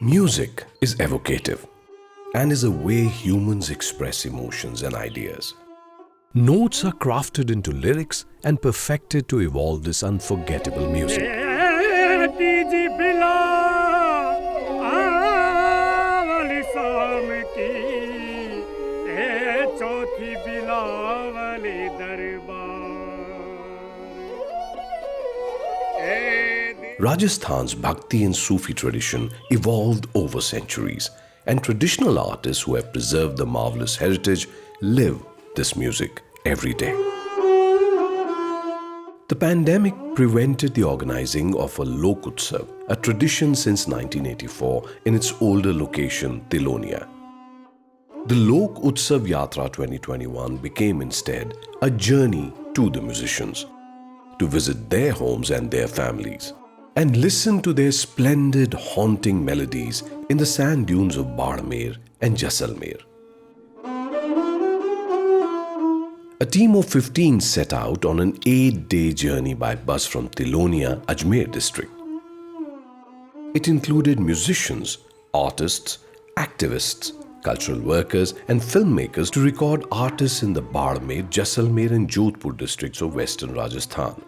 Music is evocative and is a way humans express emotions and ideas. Notes are crafted into lyrics and perfected to evolve this unforgettable music. Rajasthan's Bhakti and Sufi tradition evolved over centuries, and traditional artists who have preserved the marvelous heritage live this music every day. The pandemic prevented the organizing of a Lok Utsav, a tradition since 1984 in its older location, Tilonia. The Lok Utsav Yatra 2021 became instead a journey to the musicians, to visit their homes and their families, and listen to their splendid, haunting melodies in the sand dunes of Barmer and Jaisalmer. A team of 15 set out on an 8-day journey by bus from Tilonia, Ajmer district. It included musicians, artists, activists, cultural workers and filmmakers to record artists in the Barmer, Jaisalmer and Jodhpur districts of western Rajasthan,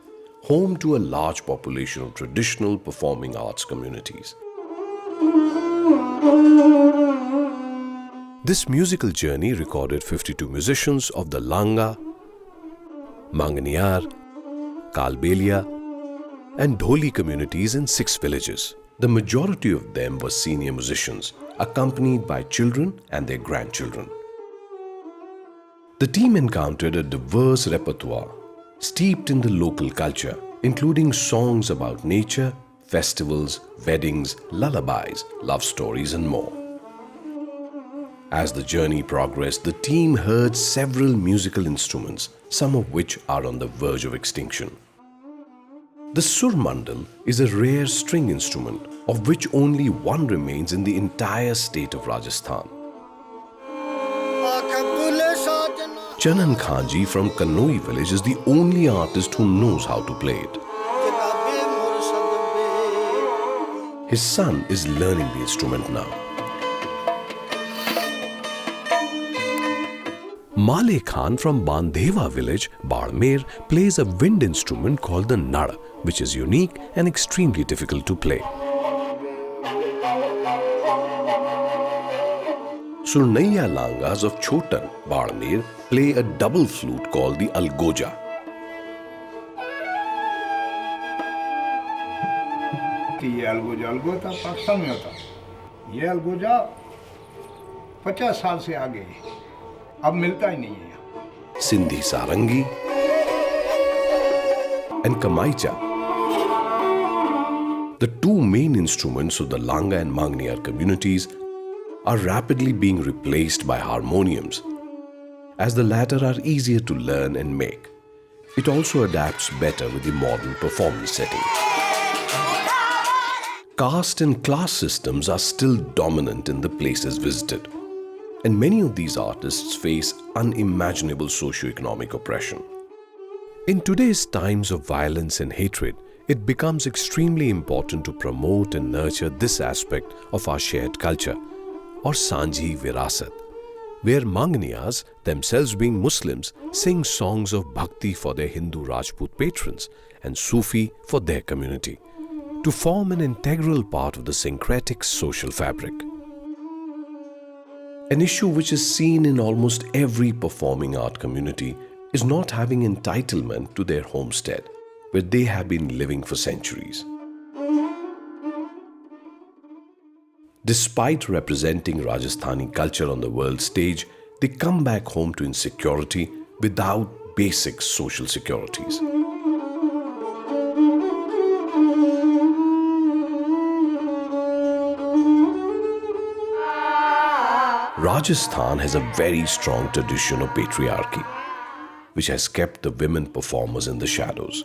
home to a large population of traditional performing arts communities. This musical journey recorded 52 musicians of the Langa, Manganiyar, Kalbelia and Dholi communities in 6 villages. The majority of them were senior musicians, accompanied by children and their grandchildren. The team encountered a diverse repertoire steeped in the local culture, including songs about nature, festivals, weddings, lullabies, love stories and more. As the journey progressed, the team heard several musical instruments, some of which are on the verge of extinction. The surmandal is a rare string instrument, of which only one remains in the entire state of Rajasthan. Chanan Khanji from Kanoi village is the only artist who knows how to play it. His son is learning the instrument now. Male Khan from Bandheva village, Barmer, plays a wind instrument called the Nad, which is unique and extremely difficult to play. Surnaiya Langas of Chotan, Barmer, play a double flute called the Algoja. ये अलगोजा पाकिस्तान में होता, ये अलगोजा 50 साल से आगे अब मिलता ही नहीं है। Sindhi Sarangi and Kamaicha. The two main instruments of the Langa and Mangniyar communities are rapidly being replaced by harmoniums, as the latter are easier to learn and make. It also adapts better with the modern performance setting. Caste and class systems are still dominant in the places visited, and many of these artists face unimaginable socio-economic oppression. In today's times of violence and hatred, it becomes extremely important to promote and nurture this aspect of our shared culture, or Sanji Virasat, where Mangniyas, themselves being Muslims, sing songs of bhakti for their Hindu Rajput patrons and Sufi for their community, to form an integral part of the syncretic social fabric. An issue which is seen in almost every performing art community is not having entitlement to their homestead, where they have been living for centuries. Despite representing Rajasthani culture on the world stage, they come back home to insecurity without basic social securities. Rajasthan has a very strong tradition of patriarchy, which has kept the women performers in the shadows.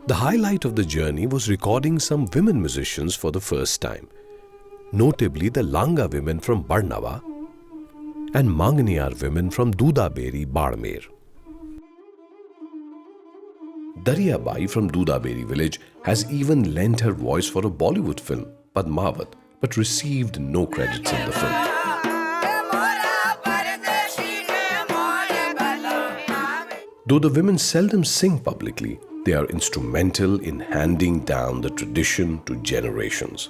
The highlight of the journey was recording some women musicians for the first time, notably the Langa women from Barnava and Manganiyar women from Dudaberi, Barmer. Dariyabai from Dudaberi village has even lent her voice for a Bollywood film, Padmavat, but received no credits in the film. Though the women seldom sing publicly, they are instrumental in handing down the tradition to generations.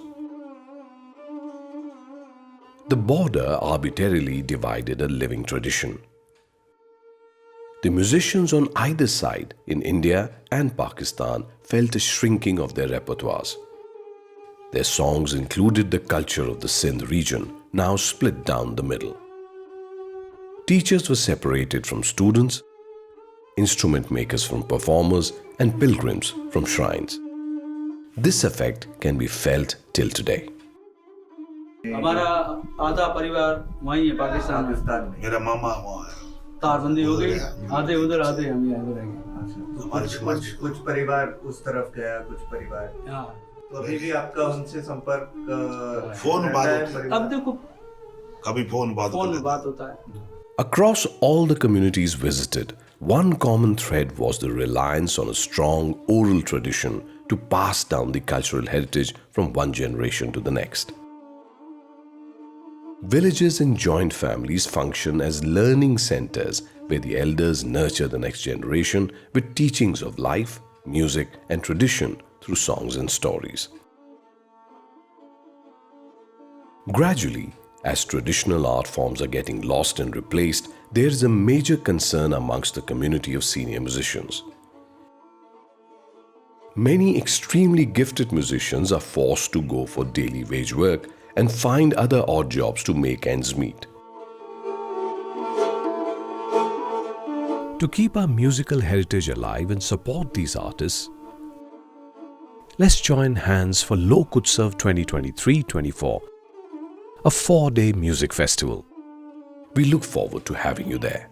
The border arbitrarily divided a living tradition. The musicians on either side in India and Pakistan felt a shrinking of their repertoires. Their songs included the culture of the Sindh region, now split down the middle. Teachers were separated from students, instrument makers from performers, and pilgrims from shrines. This effect can be felt till today. हमारा आधा परिवार वहीं है पाकिस्तान में। मेरा मामा वहाँ है। तारबंदी हो गई, आधे उधर आधे हम यहाँ रह गए। कुछ परिवार उस तरफ गया, कुछ परिवार। तो अभी भी आपका उनसे संपर्क फोन बात होता है। अब देखो कभी फोन बात होता है। Across all the communities visited, one common thread was the reliance on a strong oral tradition to pass down the cultural heritage from one generation to the next. Villages and joint families function as learning centers where the elders nurture the next generation with teachings of life, music, and tradition through songs and stories. Gradually, as traditional art forms are getting lost and replaced, there is a major concern amongst the community of senior musicians. Many extremely gifted musicians are forced to go for daily wage work and find other odd jobs to make ends meet. To keep our musical heritage alive and support these artists, let's join hands for Lok Utsav 2023-24, a 4-day music festival. We look forward to having you there.